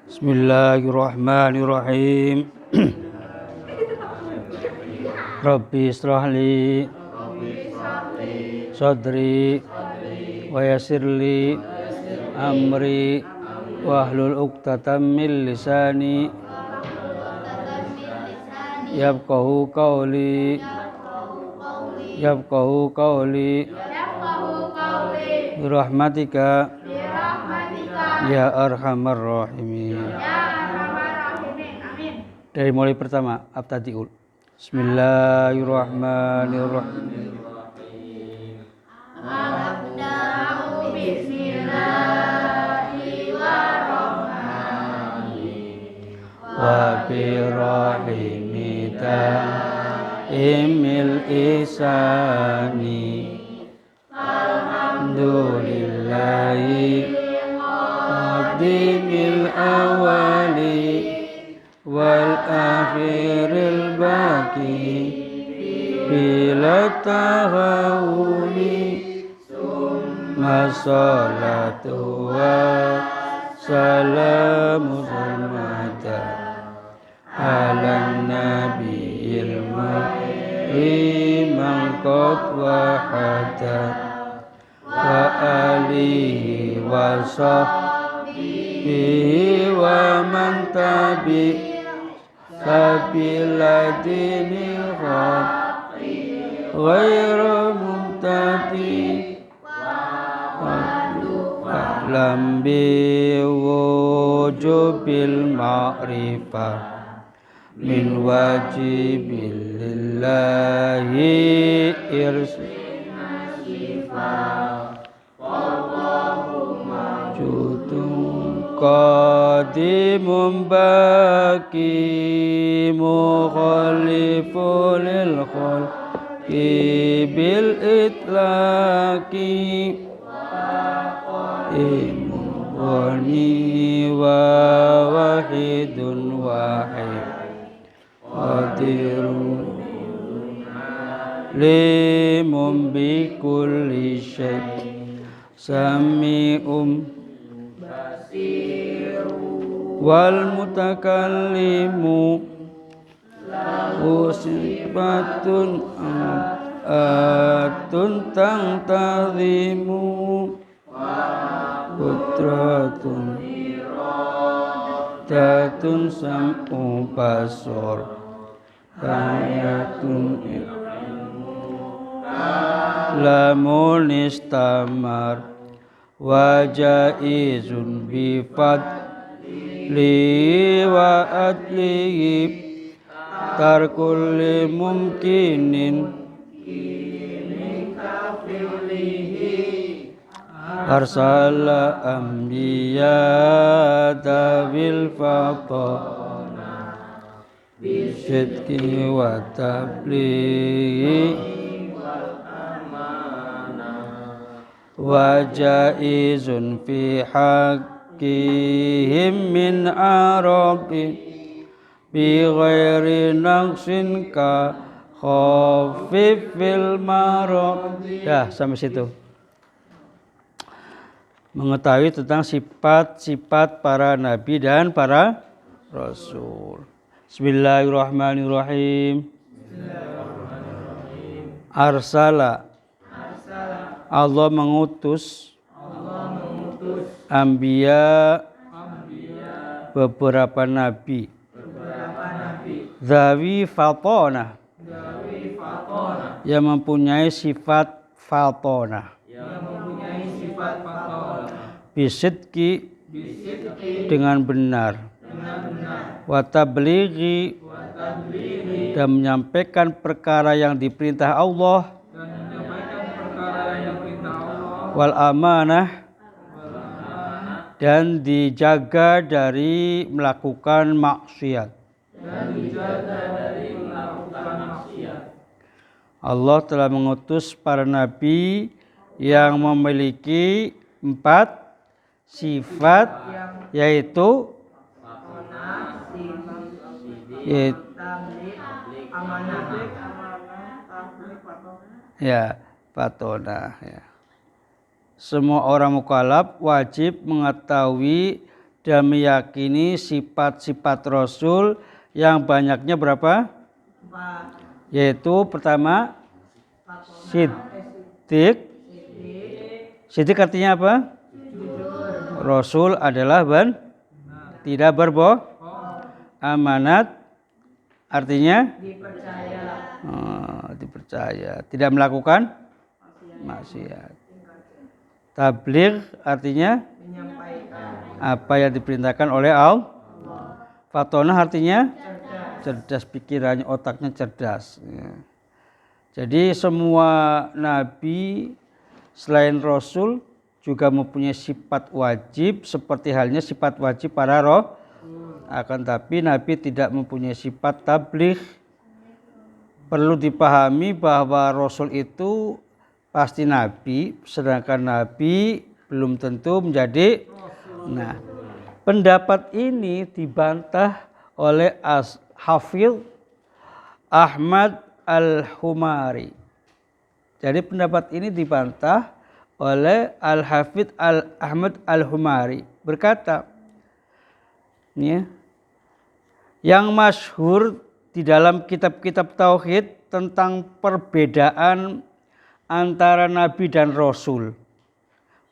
Bismillahirrahmanirrahim. Rabbi israh li sadri wa yassir li amri wahlul 'uqdatam min lisani yafqahu qawli birahmatika ya arhamar rahimin. Dari mulai pertama abtadiul. Bismillahirrahmanirrahim. Abda'u bismillahirrahmanirrahim wa birahimita imil isani alhamdulillahi qadimil awali wal akhiril baqi bila tahawuni masalatu wa salamu sarmada ala nabiyil mu'riman qad wahada wa alihi wa sahbihi wa man tabi sabila dinil haqqi ghairu mumtadi wa'lam bi wujubil ma'rifah min wajibil lillahi irsifah wallahumma judun qadimum baqi mukhalifu lil khalqi bil itlaqi wani wa wahidun wahid qadirun limum bi kulli syai' sami'um wal mutakallimu usibatun atun tang tazimu putratun tatun sam'u basor ayatun lamun istamar wajaizun bifad li wa adlihi tarkul mumkinin arsala anbiya dawil fatana bisidki wa tablighi wa jaizun fi haqqihim min arabi bi ghairi naqsin ka khafifil marad. Ya, sampai situ. Mengetahui tentang sifat-sifat para nabi dan para rasul. Bismillahirrahmanirrahim. Arsala. Allah mengutus anbiya beberapa nabi. Zawi fatona yang mempunyai sifat fatona. Bisidki dengan benar. Wa tablighi dan menyampaikan perkara yang diperintah Allah. Wal amanah dan dijaga dari melakukan maksiat. Allah telah mengutus para nabi yang memiliki 4 sifat yaitu ya patona ya. Semua orang mukallaf wajib mengetahui dan meyakini sifat-sifat Rasul yang banyaknya berapa? Yaitu pertama siddiq. Siddiq artinya apa? Rasul adalah tidak berbohong. Amanat artinya dipercaya, tidak melakukan maksiat. Tabligh artinya apa yang diperintahkan oleh Allah. Fatonah artinya cerdas pikirannya, otaknya cerdas. Jadi semua nabi selain Rasul juga mempunyai sifat wajib seperti halnya sifat wajib para roh. Akan tapi nabi tidak mempunyai sifat tabligh. Perlu dipahami bahwa Rasul itu pasti nabi, sedangkan nabi belum tentu menjadi. Nah, pendapat ini dibantah oleh Hafidz Ahmad Al-Humari. Jadi pendapat ini dibantah oleh Al-Hafidz Ahmad Al-Humari, berkata, ya, yang masyhur di dalam kitab-kitab tauhid tentang perbedaan antara nabi dan rasul,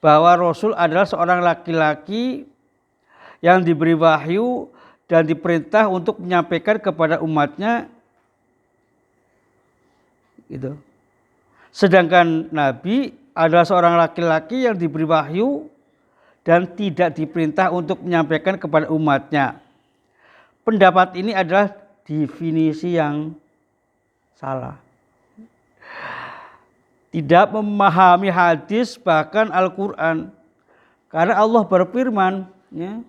bahwa rasul adalah seorang laki-laki yang diberi wahyu dan diperintah untuk menyampaikan kepada umatnya gitu. Sedangkan nabi adalah seorang laki-laki yang diberi wahyu dan tidak diperintah untuk menyampaikan kepada umatnya. Pendapat ini adalah definisi yang salah. Tidak memahami hadis bahkan Al-Quran. Karena Allah berfirman, ya,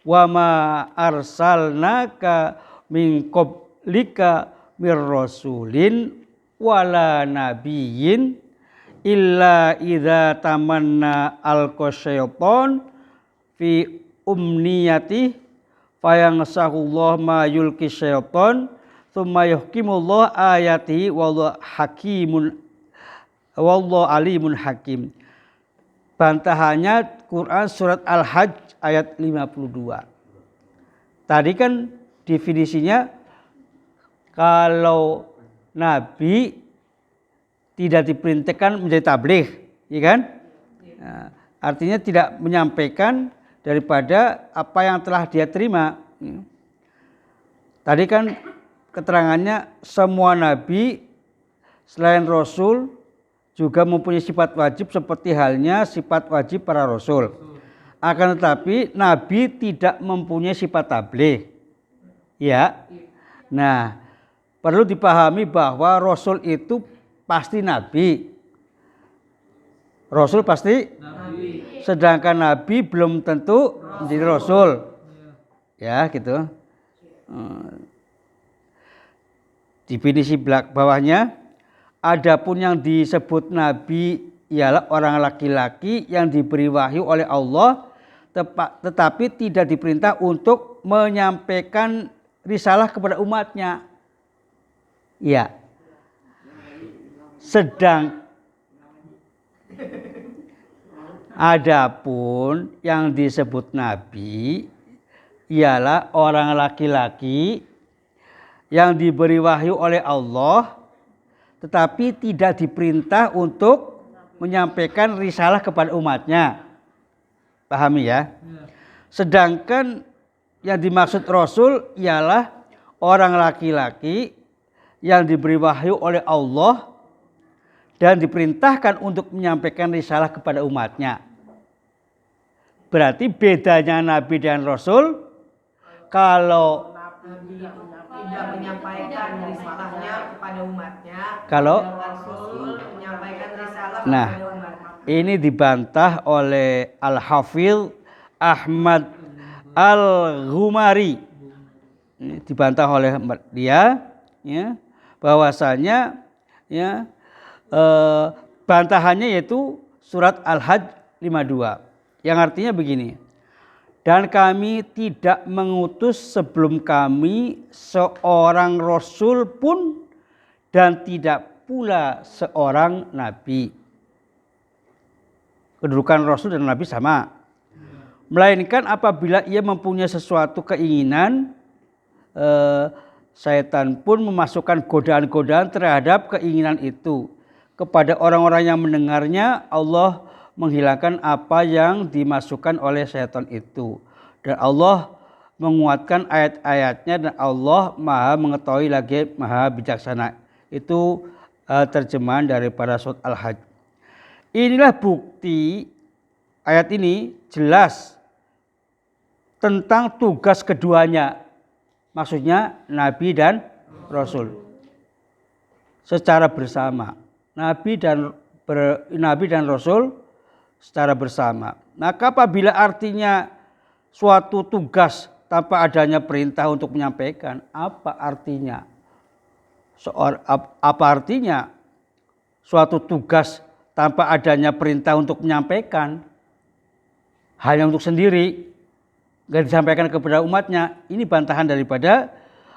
wa ma arsalnaka min qablika mir rasulin wala nabiyyin illa idza tamanna alqasyaiton fi umniyati fayansahullah ma yulki syaiton tsumma yuhkimullah ayati wallahu hakimun wallahu alimun hakim. Bantahannya Quran surat Al-Hajj ayat 52. Tadi kan definisinya kalau nabi tidak diperintahkan menjadi tabligh, ya kan? Nah, artinya tidak menyampaikan daripada apa yang telah dia terima. Tadi kan keterangannya semua nabi selain rasul juga mempunyai sifat wajib seperti halnya sifat wajib para rasul. Akan tetapi nabi tidak mempunyai sifat tabligh. Ya. Nah, perlu dipahami bahwa rasul itu pasti nabi. Rasul pasti nabi. Sedangkan nabi belum tentu menjadi rasul. Ya, gitu. Definisi bawahnya, adapun yang disebut nabi ialah orang laki-laki yang diberi wahyu oleh Allah tetapi tidak diperintah untuk menyampaikan risalah kepada umatnya. Ya. Adapun yang disebut nabi ialah orang laki-laki yang diberi wahyu oleh Allah tetapi tidak diperintah untuk menyampaikan risalah kepada umatnya. Pahami ya? Sedangkan yang dimaksud rasul ialah orang laki-laki yang diberi wahyu oleh Allah dan diperintahkan untuk menyampaikan risalah kepada umatnya. Berarti bedanya nabi dan rasul, kalau tidak menyampaikan risalahnya kepada umatnya, kalau rasul menyampaikan risalah nah, kepada umatnya. Ini dibantah oleh Al-Hafidz Ahmad Al-Humari. Ini dibantah oleh dia, ya, bahwasanya, ya, bantahannya yaitu surat Al-Hajj 52. Yang artinya begini. Dan kami tidak mengutus sebelum kami seorang rasul pun dan tidak pula seorang nabi. Kedudukan rasul dan nabi sama. Melainkan apabila ia mempunyai sesuatu keinginan, syaitan pun memasukkan godaan-godaan terhadap keinginan itu. Kepada orang-orang yang mendengarnya, Allah menghilangkan apa yang dimasukkan oleh syaitan itu. Dan Allah menguatkan ayat-ayatnya dan Allah maha mengetahui lagi maha bijaksana. Itu terjemahan daripada surat Al-Hajj. Inilah bukti ayat ini jelas tentang tugas keduanya. Maksudnya Nabi dan Rasul. Secara bersama. Nabi dan Rasul secara bersama. Maka apabila artinya suatu tugas tanpa adanya perintah untuk menyampaikan, apa artinya? Apa artinya suatu tugas tanpa adanya perintah untuk menyampaikan? Hanya untuk sendiri, nggak disampaikan kepada umatnya. Ini bantahan daripada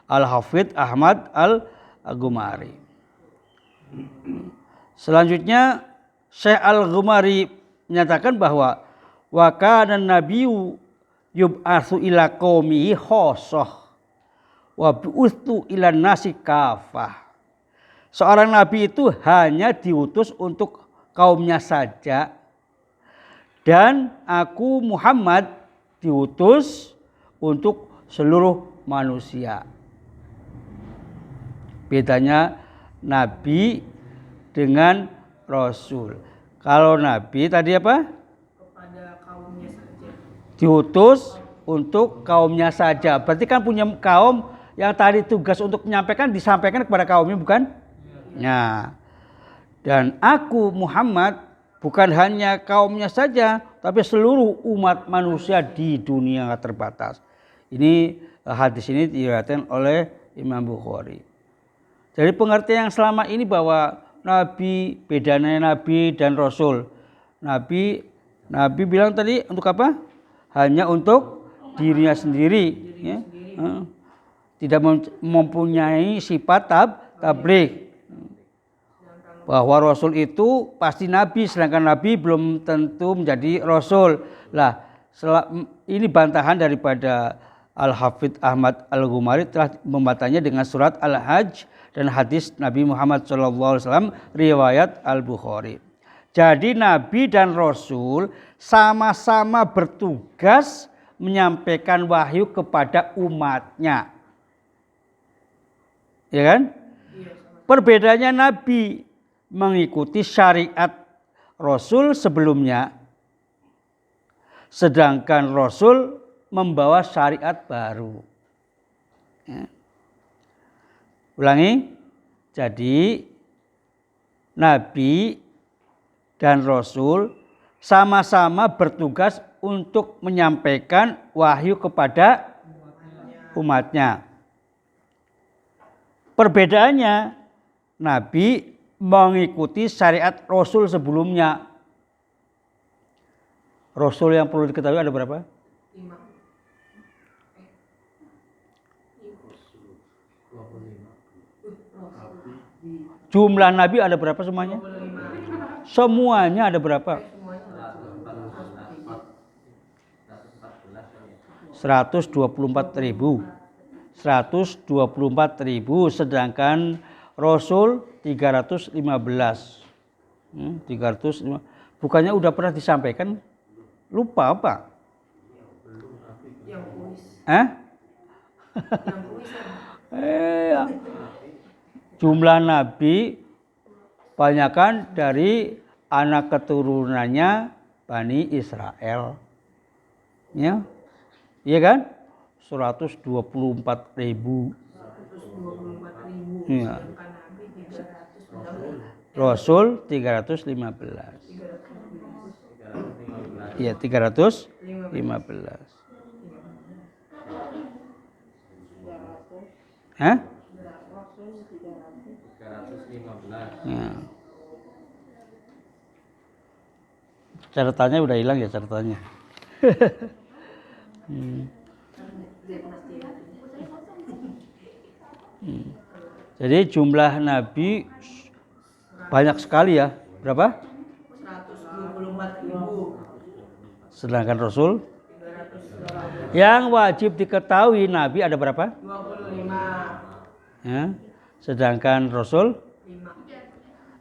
Al-Hafidh Ahmad Al-Ghumari. Selanjutnya Syekh Al-Ghumari menyatakan bahwa wa kana nabiyyu yub'atsu ila qaumihi khossah wa bu'itsu ila nasi kafah. Seorang nabi itu hanya diutus untuk kaumnya saja, dan aku Muhammad diutus untuk seluruh manusia. Bedanya nabi dengan rasul. Kalau nabi tadi apa? Kepada kaumnya saja. Diutus untuk kaumnya saja. Berarti kan punya kaum yang tadi tugas untuk menyampaikan disampaikan kepada kaumnya, bukan? Nah, dan aku Muhammad bukan hanya kaumnya saja, tapi seluruh umat manusia di dunia terbatas. Ini hadis ini diriwayatkan oleh Imam Bukhari. Jadi pengertian yang selama ini bahwa Nabi, bedanya Nabi dan Rasul. Nabi bilang tadi untuk apa? Hanya untuk dirinya sendiri. Ya. Tidak mempunyai sifat tabligh. Bahwa Rasul itu pasti Nabi, sedangkan Nabi belum tentu menjadi Rasul. Lah, ini bantahan daripada Al-Hafidh Ahmad Al-Ghumari telah membantahnya dengan surat Al-Hajj dan hadis Nabi Muhammad SAW riwayat Al-Bukhari. Jadi Nabi dan Rasul sama-sama bertugas menyampaikan wahyu kepada umatnya. Ya kan? Perbedaannya Nabi mengikuti syariat Rasul sebelumnya, sedangkan Rasul membawa syariat baru. Ya. Ulangi, jadi Nabi dan Rasul sama-sama bertugas untuk menyampaikan wahyu kepada umatnya. Perbedaannya, Nabi mengikuti syariat Rasul sebelumnya. Rasul yang perlu diketahui ada berapa? 5. Jumlah Nabi ada berapa semuanya? Semuanya ada berapa? 124.000. 124.000, sedangkan Rasul 315. 315. Bukannya udah pernah disampaikan? Lupa apa? Yang kuis. Jumlah nabi banyakkan dari anak keturunannya Bani Israel. Ya. Iya kan? 124.000. 124.000. Ya. Sedangkan Nabi 300. Rasul 315. Iya, 315. Hah? Ya. Catatannya udah hilang ya catatannya. Jadi jumlah nabi banyak sekali ya. Berapa? 124.000. Sedangkan Rasul yang wajib diketahui nabi ada berapa? 25. Ya. Sedangkan Rasul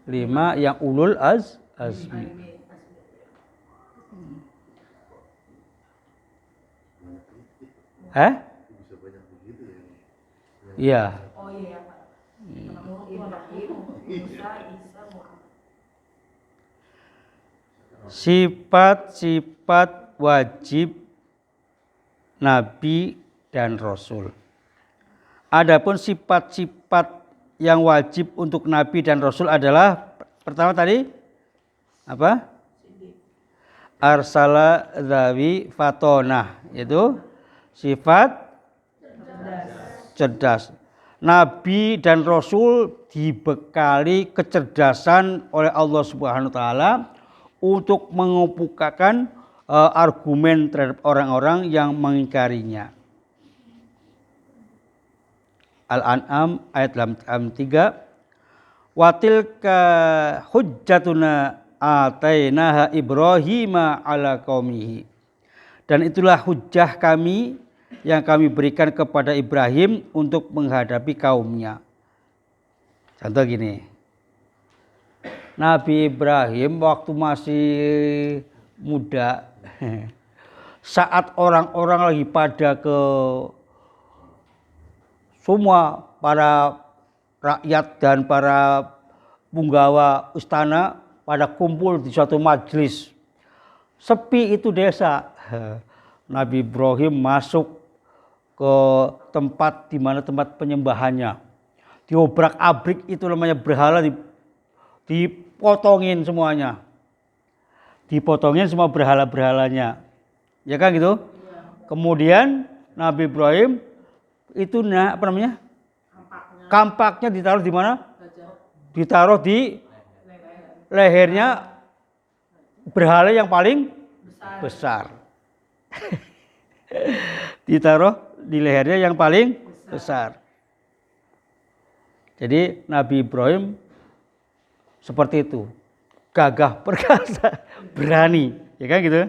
5 yang ulul azmi. Iya. Oh iya Pak. Ibrahim, Musa, Isa, Muhammad. Sifat-sifat wajib nabi dan rasul. Adapun sifat-sifat yang wajib untuk nabi dan rasul adalah pertama tadi apa? Arsala zawi fatonah, yaitu sifat cerdas. Nabi dan Rasul dibekali kecerdasan oleh Allah Subhanahu wa taala untuk mengemukakan argumen terhadap orang-orang yang mengingkarinya. Al-An'am ayat 3. Watilka hujjatuna atainaha Ibrahima ala qaumihi. Dan itulah hujjah kami yang kami berikan kepada Ibrahim untuk menghadapi kaumnya. Contoh gini. Nabi Ibrahim waktu masih muda, saat orang-orang lagi pada ke semua para rakyat dan para punggawa istana pada kumpul di suatu majelis. Sepi itu desa. Nabi Ibrahim masuk ke tempat di mana tempat penyembahannya. Diobrak-abrik itu namanya berhala, dipotongin semuanya. Dipotongin semua berhala-berhalanya. Ya kan gitu? Kemudian Nabi Ibrahim itu kampaknya ditaruh di mana? Ditaruh di lehernya berhala yang paling besar. Ditaruh di lehernya yang paling besar. Jadi Nabi Ibrahim seperti itu, gagah perkasa, berani, ya kan gitu.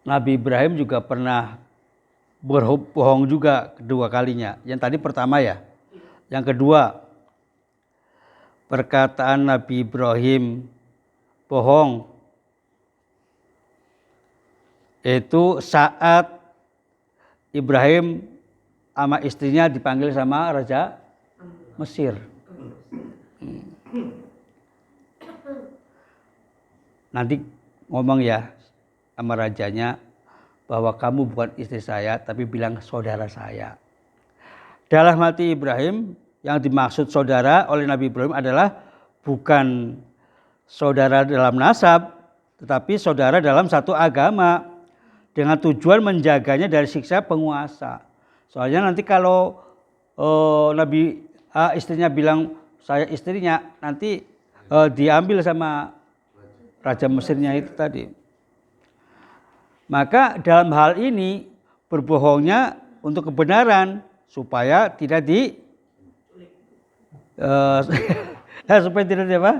Nabi Ibrahim juga pernah berbohong juga kedua kalinya. Yang tadi pertama ya. Yang kedua, perkataan Nabi Ibrahim bohong itu saat Ibrahim sama istrinya dipanggil sama Raja Mesir. Nanti ngomong ya sama rajanya bahwa kamu bukan istri saya tapi bilang saudara saya. Dalam hati Ibrahim yang dimaksud saudara oleh Nabi Ibrahim adalah bukan saudara dalam nasab tetapi saudara dalam satu agama dengan tujuan menjaganya dari siksa penguasa. Soalnya nanti kalau Nabi istrinya bilang saya istrinya, nanti diambil sama Raja Mesirnya itu tadi. Maka dalam hal ini berbohongnya untuk kebenaran supaya tidak supaya tidak apa?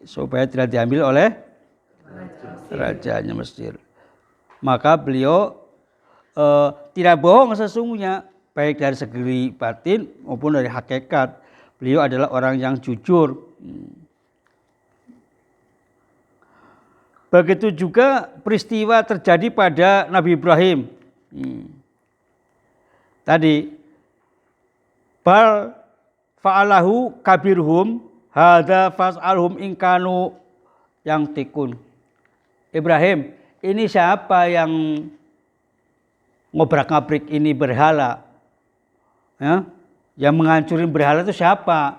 Supaya tidak diambil oleh rajanya Mesir. Maka beliau tidak bohong sesungguhnya, baik dari segi batin maupun dari hakikat. Beliau adalah orang yang jujur. Begitu juga peristiwa terjadi pada Nabi Ibrahim. Tadi, bal fa'alahu kabirhum hadza fas'alhum inkanu yang tikun. Ibrahim, ini siapa yang ngobrak-ngabrik ini berhala? Ya? Yang menghancurin berhala itu siapa?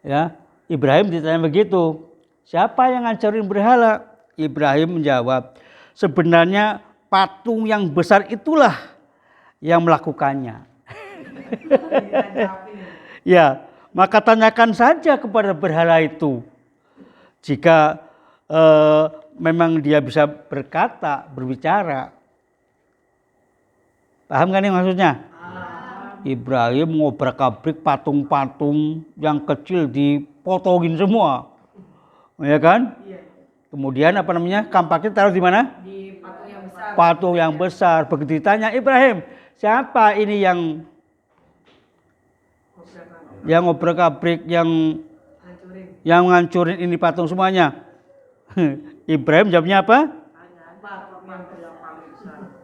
Ya, Ibrahim ditanya begitu. Siapa yang ngancurin berhala? Ibrahim menjawab, sebenarnya patung yang besar itulah yang melakukannya. Ya, maka tanyakan saja kepada berhala itu. Jika memang dia bisa berkata, berbicara. Paham kan ini maksudnya? Ibrahim ngobrak-abrik patung-patung yang kecil dipotongin semua. Ya kan? Kemudian apa namanya? Kampaknya taruh di mana? Di patung yang besar. Patung yang besar. Begitu ditanya, Ibrahim, siapa ini yang ngobrak-abrik, yang ngancurin ini patung semuanya? Ibrahim jawabnya apa?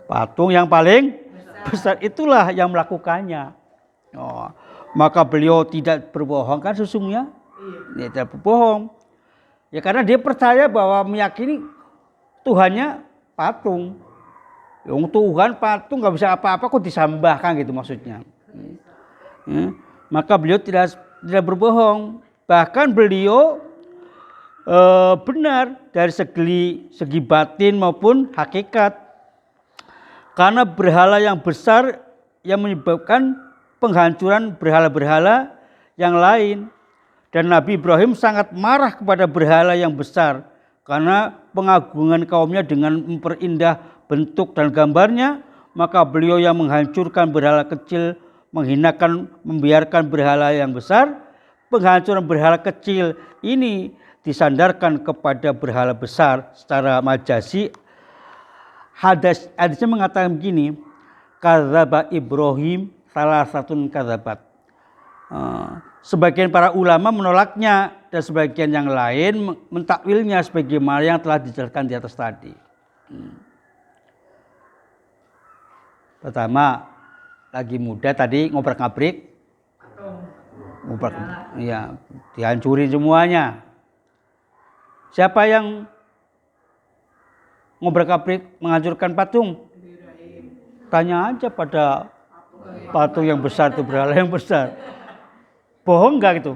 Patung yang paling besar itulah yang melakukannya. Oh, maka beliau tidak berbohong kan sesungguhnya? Dia tidak berbohong. Ya karena dia percaya bahwa meyakini Tuhannya patung. Yang Tuhan patung nggak bisa apa-apa kok disembahkan gitu maksudnya. Maka beliau tidak berbohong. Bahkan beliau benar dari segi batin maupun hakikat. Karena berhala yang besar yang menyebabkan penghancuran berhala-berhala yang lain. Dan Nabi Ibrahim sangat marah kepada berhala yang besar. Karena pengagungan kaumnya dengan memperindah bentuk dan gambarnya. Maka beliau yang menghancurkan berhala kecil, menghinakan, membiarkan berhala yang besar. Penghancuran berhala kecil ini disandarkan kepada berhala besar secara majasi. Hadisnya mengatakan begini, kadzaba Ibrahim salah satu kadzabat. Sebagian para ulama menolaknya dan sebagian yang lain mentakwilnya sebagaimana yang telah dijelaskan di atas tadi. Pertama, lagi muda tadi ngobrak-ngabrik, ya, dihancurin semuanya. Siapa yang ngobrak-abrik menghancurkan patung? Tanya aja pada patung yang besar itu, berhala yang besar. Bohong enggak gitu?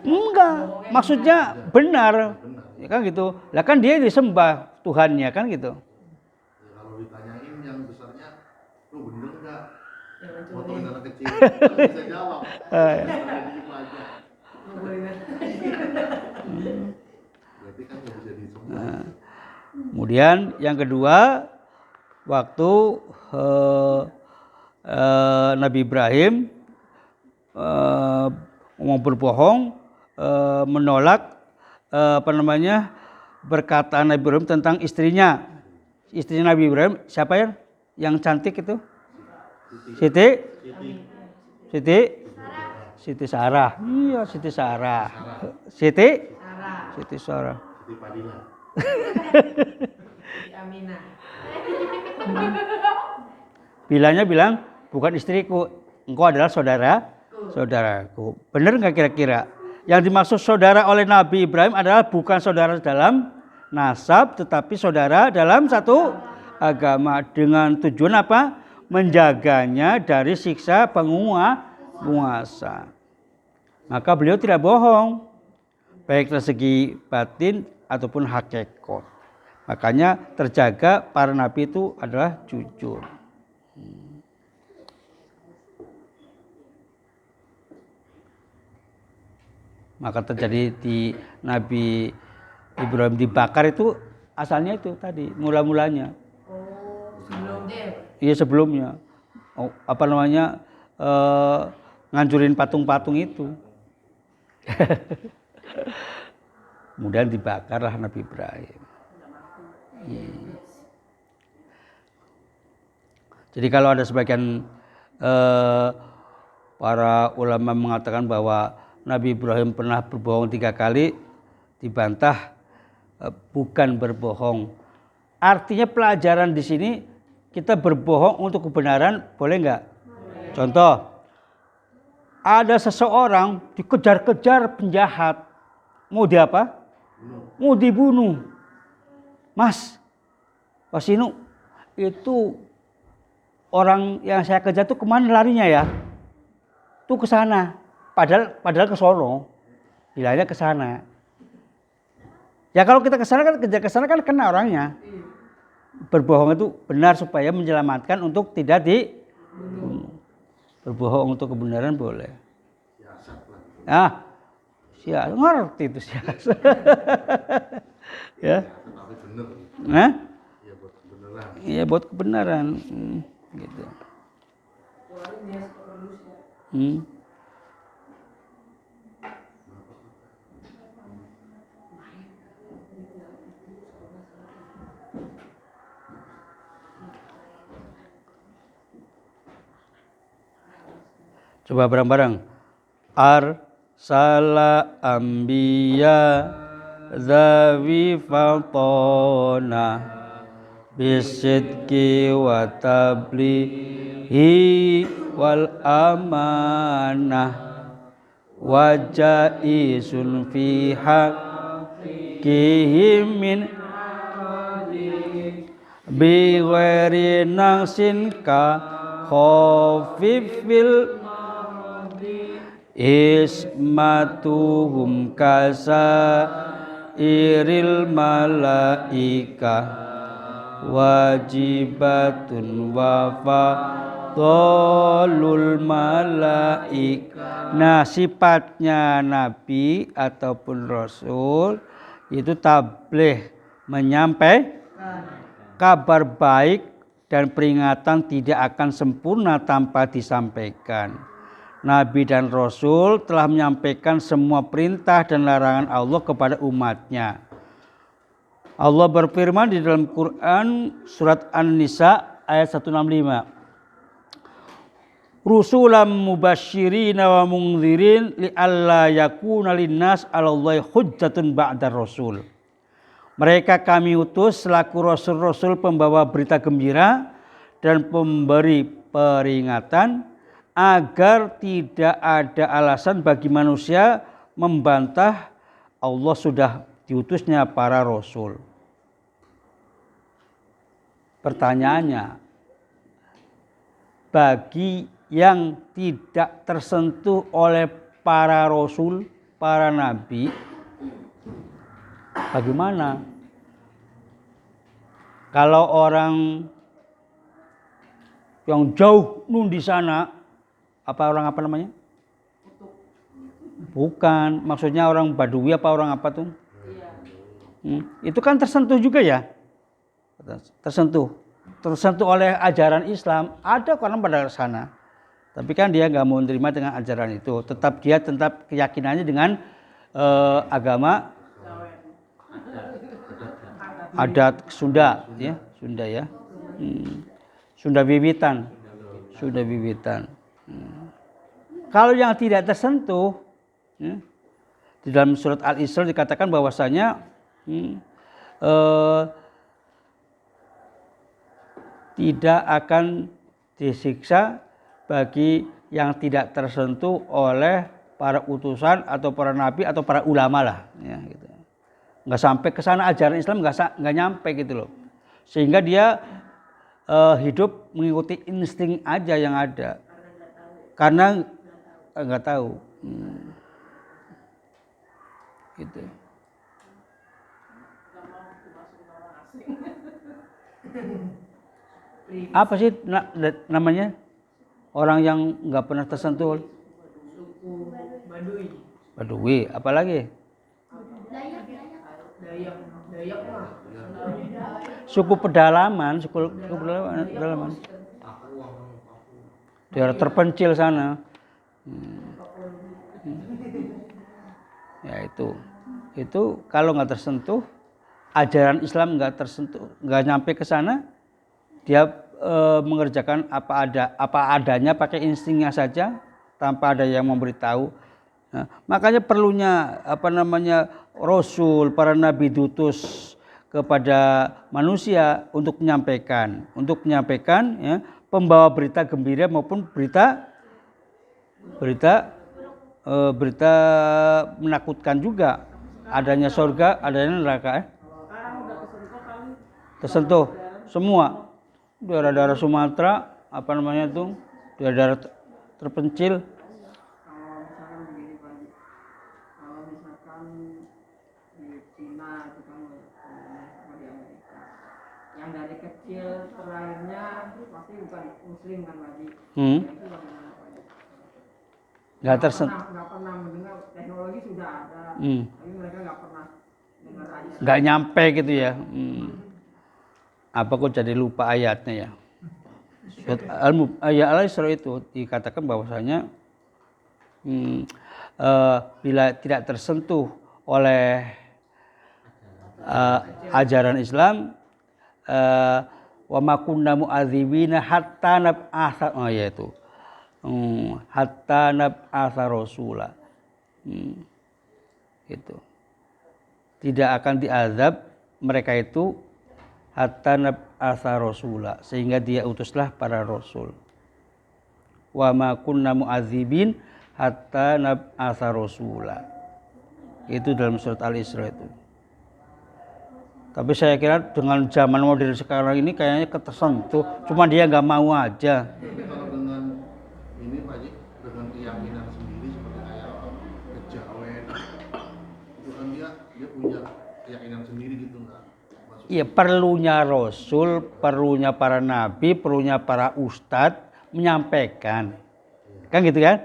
Enggak, maksudnya benar. Ya kan gitu. Lah kan dia disembah Tuhannya kan gitu. Kalau ditanyain yang besarnya, lu bener enggak? Potongin anak kecil, bisa jawab. Berarti kan nggak bisa disembah. Kemudian yang kedua, waktu Nabi Ibrahim mau berbohong, menolak perkataan Nabi Ibrahim tentang istrinya. Istrinya Nabi Ibrahim siapa ya? Yang cantik itu? Siti Sarah. Iya, Siti Sarah. Siti Sarah. Siti Fadila. Aminah. Bilangnya bukan istriku, engkau adalah saudaraku. Benar nggak kira-kira? Yang dimaksud saudara oleh Nabi Ibrahim adalah bukan saudara dalam nasab, tetapi saudara dalam satu agama. Dengan tujuan apa? Menjaganya dari siksa penguasa. Maka beliau tidak bohong, baik dari segi batin ataupun hakikat. Makanya terjaga para nabi itu adalah jujur. Maka terjadi di Nabi Ibrahim dibakar itu asalnya itu tadi mula-mulanya. Sebelum dia. Iya sebelumnya. Ngancurin patung-patung itu. Kemudian dibakarlah Nabi Ibrahim. Jadi kalau ada sebagian para ulama mengatakan bahwa Nabi Ibrahim pernah berbohong 3 kali, dibantah bukan berbohong. Artinya pelajaran di sini kita berbohong untuk kebenaran boleh nggak? Contoh, ada seseorang dikejar-kejar penjahat, mau diapa? Mau dibunuh. Mas Wasinu, itu orang yang saya kejar tuh kemana larinya ya? Tuh ke sana. Padahal ke sono. Bilangnya ke sana. Ya kalau kita kejar ke sana kan kena orangnya. Berbohong itu benar supaya menyelamatkan untuk tidak dibunuh. Berbohong untuk kebenaran boleh. Siasat lah. Ah, ngerti itu siasat. Ya. Tapi bener. Nah, Ya buat kebenaran. iya buat kebenaran. Gitu. Hmm. Coba bareng-bareng. Arsala ambiya zawi fatona bisidki wa tablihi wal amanah wa jaisun fi haqqihim min bi ghairi naqsin ka khafifil ismatuhum kasa iril malaika wajibatun wafadolul malaika. Nah, sifatnya nabi ataupun rasul itu tabligh, menyampaikan kabar baik dan peringatan tidak akan sempurna tanpa disampaikan. Nabi dan Rasul telah menyampaikan semua perintah dan larangan Allah kepada umatnya. Allah berfirman di dalam Quran surat An-Nisa ayat 165. Rusulam mubasysyirin wa mungdzirin li'alla yakuna linnas 'alallahi hujjatun ba'da rasul. Mereka kami utus selaku rasul-rasul pembawa berita gembira dan pemberi peringatan agar tidak ada alasan bagi manusia membantah Allah sudah diutusnya para rasul. Pertanyaannya, bagi yang tidak tersentuh oleh para rasul, para nabi, bagaimana? Kalau orang yang jauh di sana, orang apa namanya? Bukan, maksudnya orang Badui apa orang apa tuh? Itu kan tersentuh juga ya? Tersentuh oleh ajaran Islam. Ada orang pada sana, tapi kan dia nggak mau menerima dengan ajaran itu. Dia tetap keyakinannya dengan agama adat Sunda, ya Sunda ya. Sunda Wiwitan. Kalau yang tidak tersentuh, ya, di dalam surat Al-Isra dikatakan bahwasanya tidak akan disiksa bagi yang tidak tersentuh oleh para utusan atau para nabi atau para ulama lah, ya, gitu. Nggak sampai ke sana ajaran Islam nggak nyampe gitu loh, sehingga dia hidup mengikuti insting aja yang ada karena nggak tahu. Gitu. Apa sih namanya orang yang nggak pernah tersentuh? Suku Badui, apalagi? Dayak mah. Suku pedalaman. Daerah terpencil sana. Ya itu kalau nggak tersentuh, ajaran Islam nggak tersentuh, nggak nyampe ke sana, dia mengerjakan apa adanya, pakai instingnya saja, tanpa ada yang memberitahu. Nah, makanya perlunya Rasul, para nabi diutus kepada manusia untuk menyampaikan ya, pembawa berita gembira maupun berita menakutkan juga, adanya surga, adanya neraka. Tersentuh semua daerah-daerah Sumatera, daerah-daerah terpencil. Kalau misalkan begini Pak, kalau misalkan di Cina itu kan yang dari kecil terlahirnya pasti bukan muslim kan tadi. Hmm. Itu bagaimana Pak? Nggak tersentuh. Nggak pernah mendengar, teknologi sudah ada, tapi mereka nggak pernah dengar aja. Nggak nyampe gitu ya. Apa kok jadi lupa ayatnya ya? Ayat Al-Isra itu dikatakan bahwasanya bila tidak tersentuh oleh ajaran Islam, wa ma kunna mu'adzibina hatta nab'atsa, yaitu hatta nab'atsa rasula. Gitu. Tidak akan diazab mereka itu hatta nab'atsa rasula, sehingga dia utuslah para rasul. Wa ma kunna mu'adzibin hatta nab'atsa rasula. Itu dalam surat Al-Isra itu. Tapi saya kira dengan zaman modern sekarang ini kayaknya ketersentuh, cuma dia nggak mau aja. Tapi kalau dengan ini Pak Haji, dengan keyakinan sendiri seperti kayak kejawen, itu kan dia punya keyakinan sendiri gitu nggak? Iya, perlunya Rasul, perlunya para nabi, perlunya para ustadz menyampaikan, kan gitu kan?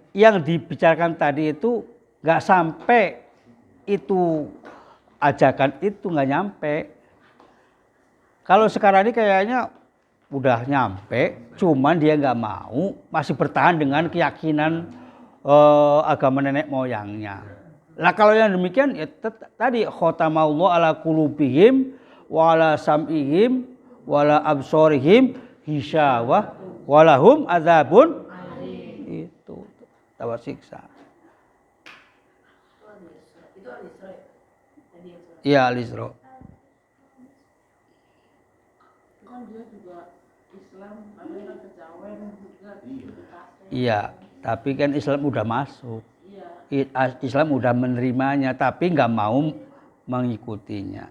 Yang dibicarakan tadi itu nggak sampai itu. Ajakan itu nggak nyampe. Kalau sekarang ini kayaknya udah nyampe, cuman dia nggak mau, masih bertahan dengan keyakinan agama nenek moyangnya. Lah kalau yang demikian ya tadi khotamallahu ala qulubihim wa ala sam'ihim wa ala absorihim hisyawah walahum adzabun itu tawa siksa. Itu Al-Isra ya? Iya, Al-Isra. Kan dia juga Islam, ada yang kejawen juga. Iya, tapi kan Islam udah masuk. Iya. Islam udah menerimanya, tapi nggak mau mengikutinya.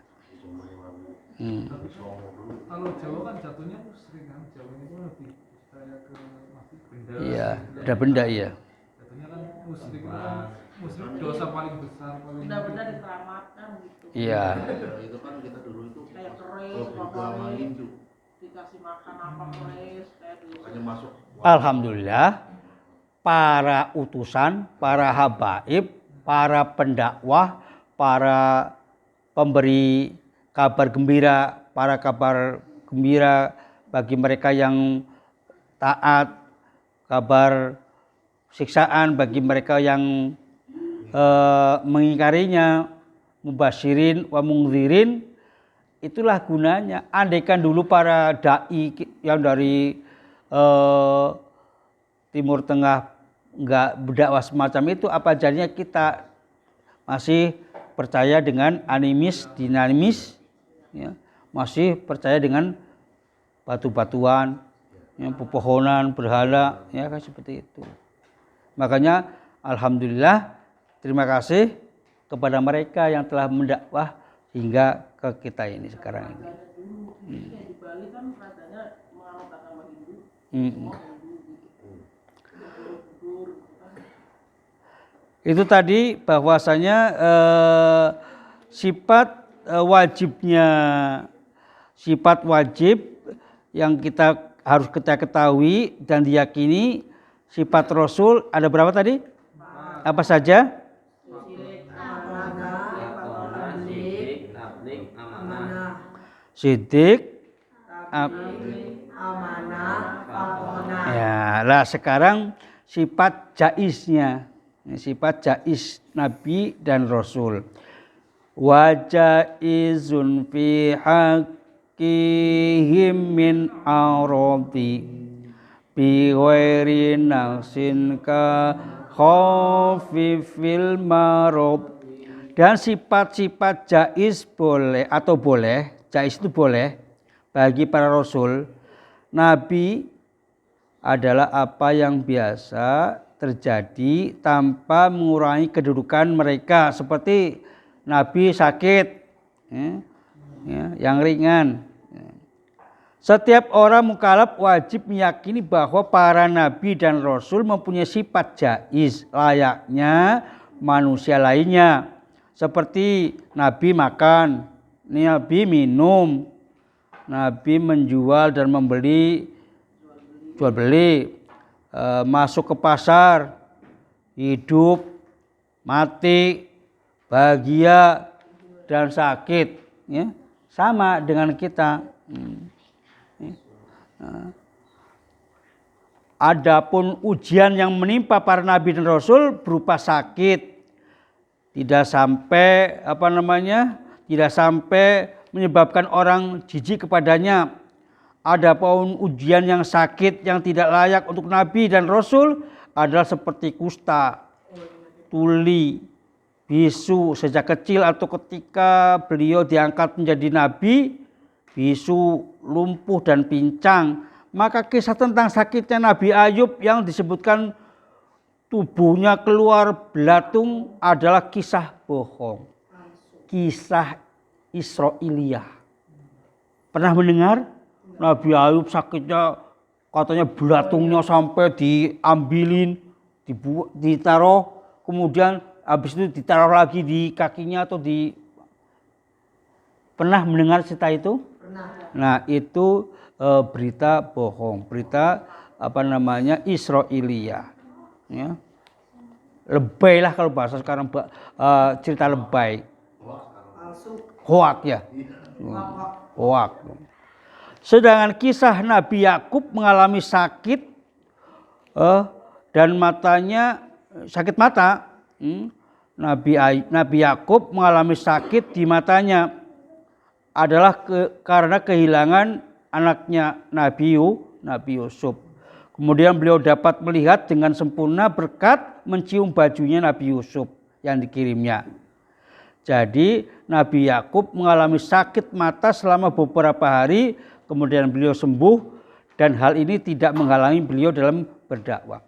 Kalau Jawa kan jatuhnya musyrik kan, Jawa itu lebih kayak ke masih benda. Iya, ada benda iya. Jatuhnya kan musyrik itu kan musyrik dosa paling besar paling. Benda-benda diselamatkan gitu. Iya. Itu kan kita dulu itu Kayak keris, kalau agama keris, Hindu dikasih makan apa keris, kayak dulu. hanya masuk. Alhamdulillah, para utusan, para habaib, para pendakwah, para pemberi kabar gembira, para kabar gembira bagi mereka yang taat, kabar siksaan bagi mereka yang mengingkarinya, mubasyirin wa mungzirin, itulah gunanya. Andaikan dulu para dai yang dari Timur Tengah nggak berdakwah semacam itu, apa jadinya kita masih percaya dengan animis, dinamis, ya, masih percaya dengan batu-batuan, ya, pepohonan, berhala, ya kan seperti itu. Makanya alhamdulillah, terima kasih kepada mereka yang telah mendakwah hingga ke kita ini sekarang ini. Di Bali kan katanya menganut agama Hindu. Itu tadi bahwasanya sifat wajib yang harus kita ketahui dan diyakini, sifat Rasul ada berapa tadi? Apa saja? Sidik, ya, lah sekarang sifat jaiznya, sifat jaiz Nabi dan Rasul. Wa jaizun fi haqqihim min aradi bi ghairi naqsin ka khafifil marad. Dan sifat-sifat jaiz boleh atau boleh, jaiz itu boleh bagi para rasul. Nabi adalah apa yang biasa terjadi tanpa mengurangi kedudukan mereka, seperti Nabi sakit, yang ringan. Setiap orang mukallaf wajib meyakini bahwa para nabi dan rasul mempunyai sifat jaiz layaknya manusia lainnya. Seperti Nabi makan, Nabi minum, Nabi menjual dan membeli, jual beli, masuk ke pasar, hidup, mati, bahagia dan sakit, ya. Sama dengan kita. Adapun ujian yang menimpa para nabi dan rasul berupa sakit, tidak sampai tidak sampai menyebabkan orang jijik kepadanya. Adapun ujian yang sakit yang tidak layak untuk nabi dan rasul adalah seperti kusta, tuli, bisu sejak kecil atau ketika beliau diangkat menjadi nabi, bisu, lumpuh dan pincang. Maka kisah tentang sakitnya Nabi Ayub yang disebutkan tubuhnya keluar belatung adalah kisah bohong. Kisah Israiliyah. Pernah mendengar? Nabi Ayub sakitnya katanya belatungnya sampai diambilin, ditaruh, kemudian habis itu ditaruh lagi di kakinya atau di... Pernah mendengar cerita itu? Pernah. Nah, itu berita bohong, berita Israiliyah, ya. Lebay lah kalau bahasa sekarang, cerita lebay, hoak ya, hoak. Sedangkan kisah Nabi Yakub mengalami sakit dan matanya sakit mata, Nabi Yakub mengalami sakit di matanya adalah karena kehilangan anaknya Nabi Yusuf. Kemudian beliau dapat melihat dengan sempurna berkat mencium bajunya Nabi Yusuf yang dikirimnya. Jadi Nabi Yakub mengalami sakit mata selama beberapa hari, kemudian beliau sembuh dan hal ini tidak menghalangi beliau dalam berdakwah.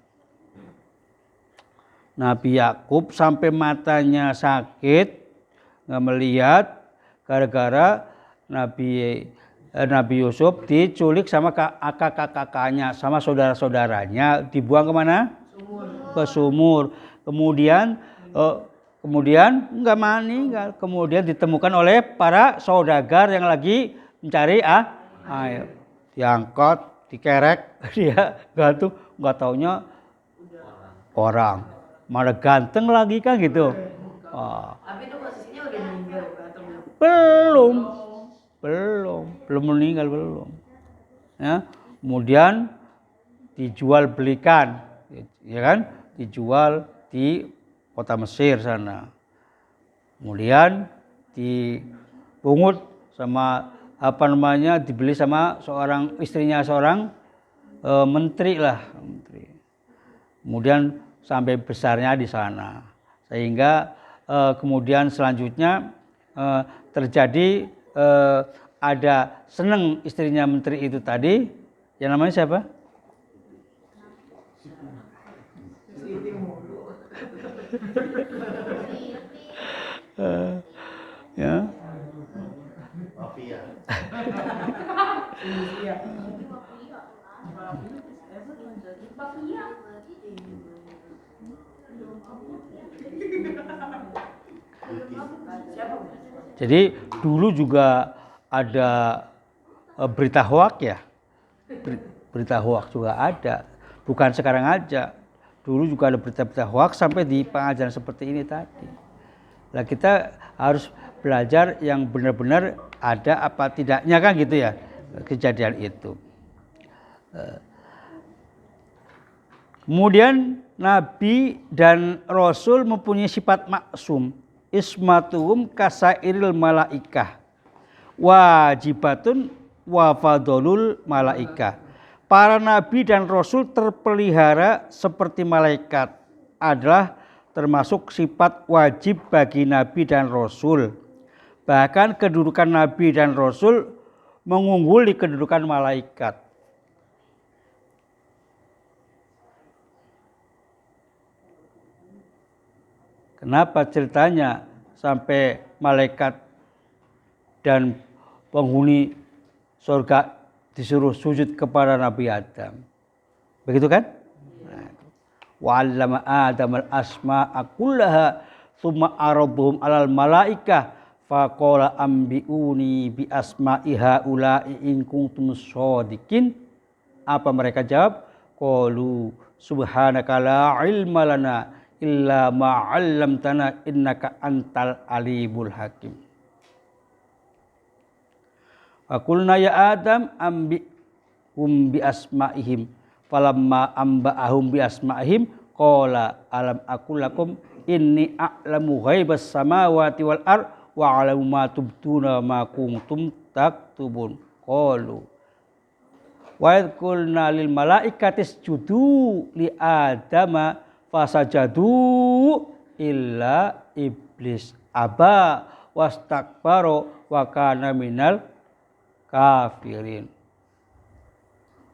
Nabi Yakub sampai matanya sakit, nggak melihat gara-gara Nabi Yusuf diculik sama kakak-kakaknya, sama saudara-saudaranya, dibuang kemana? Ke sumur. Kemudian nggak meninggal. Kemudian ditemukan oleh para saudagar yang lagi mencari air. Diangkat, dikerek, dia gantung, nggak taunya orang. Malah ganteng lagi kan gitu. Tapi itu posisinya udah meninggal atau belum meninggal, belum. Ya, kemudian dijual belikan, ya kan? Dijual di kota Mesir sana. Kemudian dipungut sama dibeli sama istrinya seorang menteri. Kemudian sampai besarnya di sana. Sehingga kemudian selanjutnya terjadi ada seneng istrinya menteri itu tadi, yang namanya siapa? Ya. Mafia. Jadi dulu juga ada berita hoak ya, berita hoak juga ada, bukan sekarang aja. Dulu juga ada berita-berita hoak sampai di pengajaran seperti ini tadi. Nah, kita harus belajar yang benar-benar ada apa tidaknya kan gitu ya kejadian itu. Kemudian Nabi dan Rasul mempunyai sifat maksum. Ismatuhum kasairil malaikah wajibatun wa fadolul malaikah. Para nabi dan rasul terpelihara seperti malaikat, adalah termasuk sifat wajib bagi nabi dan rasul. Bahkan kedudukan nabi dan rasul mengungguli kedudukan malaikat. Kenapa ceritanya sampai malaikat dan penghuni surga disuruh sujud kepada Nabi Adam? Begitu kan? Wa 'allama Adam al-asma'a kullaha tsumma arabuhum 'alal malaikah Faqala ambiuni bi asma'i haula'i in kuntum shadiqin. Apa mereka jawab? Qalu subhanaka la ilma lana illa ma 'allamtana innaka antal alimul hakim. Wa qulna ya Adam ambi'hum bi asma'ihim falamma amba'ahum bi asma'ihim qala alam aqul lakum inni a'lamu ghaibas samawati wal ard wa 'alamu ma tubtuna ma kuntum taktubun. Qalu wa qulna lil malaikati isjudu li adama fasajadu illa iblis aba wastakbara wa kana minal kafirin.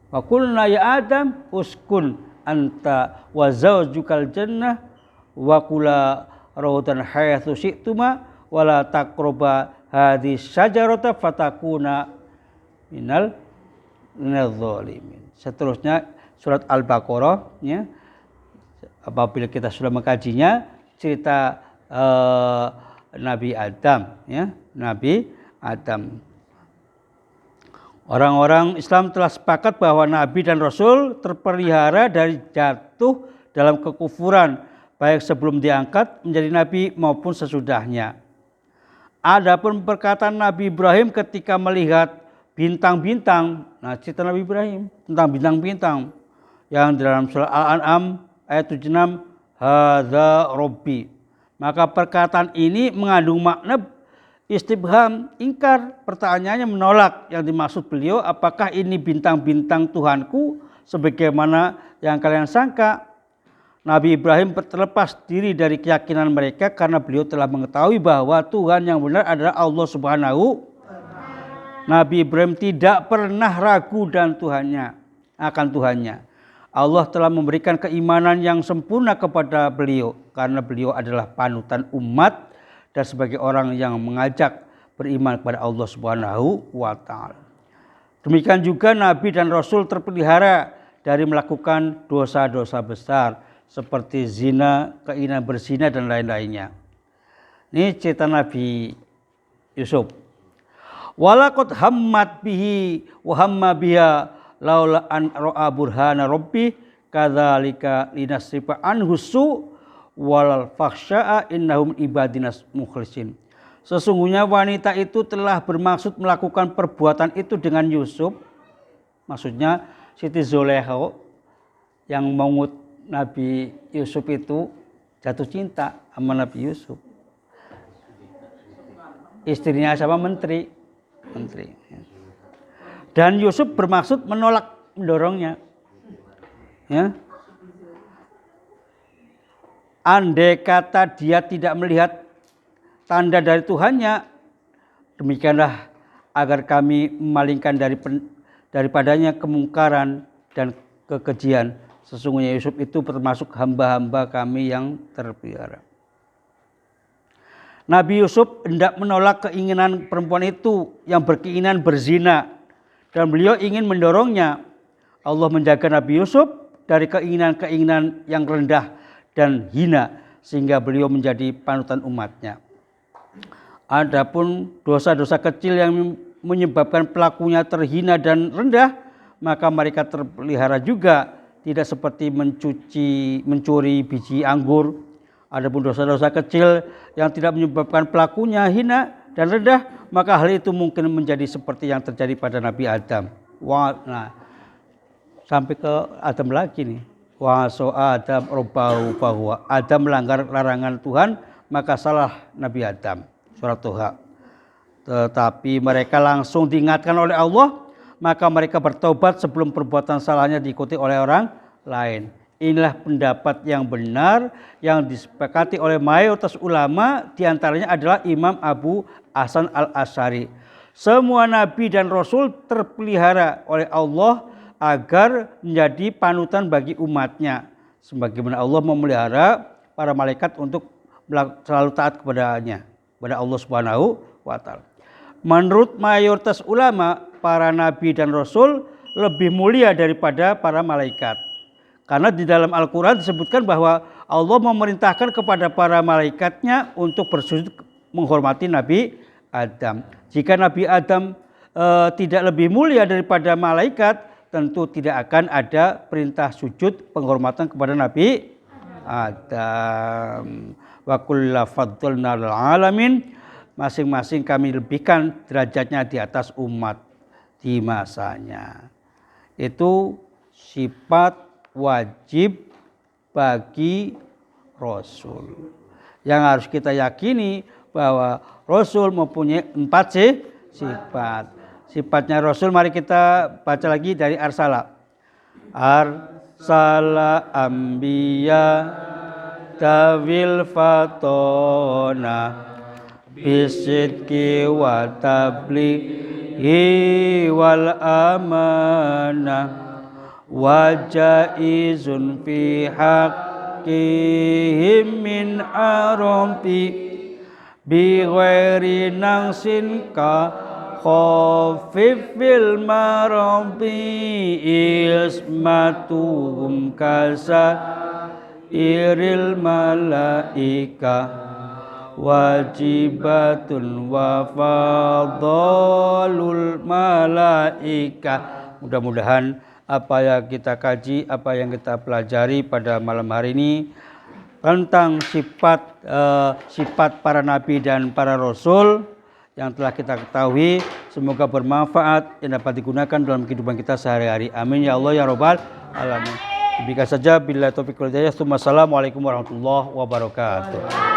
Wa qulna ya Adam uskun anta wa zawjukal jannah wa kula rawdan hayatsu syi'tuma wala taqraba hadhihi syajarata fatakuna minal zalimin. Seterusnya surat Al-Baqarah ya. Apabila kita sudah mengkajinya cerita Nabi Adam ya, Nabi Adam. Orang-orang Islam telah sepakat bahwa Nabi dan Rasul terpelihara dari jatuh dalam kekufuran baik sebelum diangkat menjadi Nabi maupun sesudahnya. Adapun perkataan Nabi Ibrahim ketika melihat bintang-bintang, nah cerita Nabi Ibrahim tentang bintang-bintang yang dalam surah Al-An'am ayat 76, hadza Rabbi. Maka perkataan ini mengandung makna istibham, ingkar. Pertanyaannya menolak. Yang dimaksud beliau, apakah ini bintang-bintang Tuhanku sebagaimana yang kalian sangka? Nabi Ibrahim terlepas diri dari keyakinan mereka karena beliau telah mengetahui bahwa Tuhan yang benar adalah Allah Subhanahu. Nabi Ibrahim tidak pernah ragu dan akan Tuhannya. Allah telah memberikan keimanan yang sempurna kepada beliau karena beliau adalah panutan umat dan sebagai orang yang mengajak beriman kepada Allah Subhanahu wa taala. Demikian juga Nabi dan Rasul terpelihara dari melakukan dosa-dosa besar seperti zina, keinginan berzina dan lain-lainnya. Ini cerita Nabi Yusuf. Walaqad hammat bihi wa hamma biha laula an ra'a burhana rabbi kadzalika linasrifa anhu su wal fakhsya'a innahum ibadinas mukhlisin. Sesungguhnya wanita itu telah bermaksud melakukan perbuatan itu dengan Yusuf. Maksudnya Siti Zulaikha yang mengut Nabi Yusuf itu jatuh cinta sama Nabi Yusuf. Istrinya sama menteri. Dan Yusuf bermaksud menolak, mendorongnya. Ya. Andai kata dia tidak melihat tanda dari Tuhannya, demikianlah agar kami memalingkan daripadanya kemungkaran dan kekejian. Sesungguhnya Yusuf itu termasuk hamba-hamba kami yang terpelihara. Nabi Yusuf hendak menolak keinginan perempuan itu yang berkeinginan berzina. Dan beliau ingin mendorongnya. Allah menjaga Nabi Yusuf dari keinginan-keinginan yang rendah dan hina. Sehingga beliau menjadi panutan umatnya. Adapun dosa-dosa kecil yang menyebabkan pelakunya terhina dan rendah, maka mereka terpelihara juga. Tidak seperti mencuri biji anggur. Adapun dosa-dosa kecil yang tidak menyebabkan pelakunya hina dan rendah, maka hal itu mungkin menjadi seperti yang terjadi pada Nabi Adam. Sampai ke Adam lagi nih. Adam robbahu bahwa Adam melanggar larangan Tuhan, maka salah Nabi Adam. Surat Toha. Tetapi mereka langsung diingatkan oleh Allah, maka mereka bertobat sebelum perbuatan salahnya diikuti oleh orang lain. Inilah pendapat yang benar yang disepakati oleh mayoritas ulama, diantaranya adalah Imam Abu Hasan al-Asy'ari. Semua nabi dan rasul terpelihara oleh Allah agar menjadi panutan bagi umatnya. Sebagaimana Allah memelihara para malaikat untuk selalu taat kepadanya, kepada Allah Subhanahu wa taala. Menurut mayoritas ulama, para nabi dan rasul lebih mulia daripada para malaikat. Karena di dalam Al-Quran disebutkan bahwa Allah memerintahkan kepada para malaikatnya untuk bersujud menghormati Nabi Adam. Jika Nabi Adam tidak lebih mulia daripada malaikat, tentu tidak akan ada perintah sujud penghormatan kepada Nabi Adam. Wa kullu faddalna 'alal alamin, masing-masing kami lebihkan derajatnya di atas umat di masanya. Itu sifat wajib bagi Rasul. Yang harus kita yakini bahwa Rasul mempunyai 4 sifat. Sifatnya Rasul mari kita baca lagi dari Arsala. Arsala anbiya tawil fatona bisidki wa tablighi wal amanah wa jaizun fi haqqihim min aramti bi ghairi nangsin ka khafifil maramti ismatuhum kasa iril malaika wajibatun wa fadhalul malaika. Mudah-mudahan apa yang kita kaji, apa yang kita pelajari pada malam hari ini tentang sifat para nabi dan para rasul yang telah kita ketahui, semoga bermanfaat dan dapat digunakan dalam kehidupan kita sehari-hari. Amin ya Allah ya Rabbal alamin. Demikian saja, billahi taufiq wal hidayah. Assalamualaikum warahmatullahi wabarakatuh.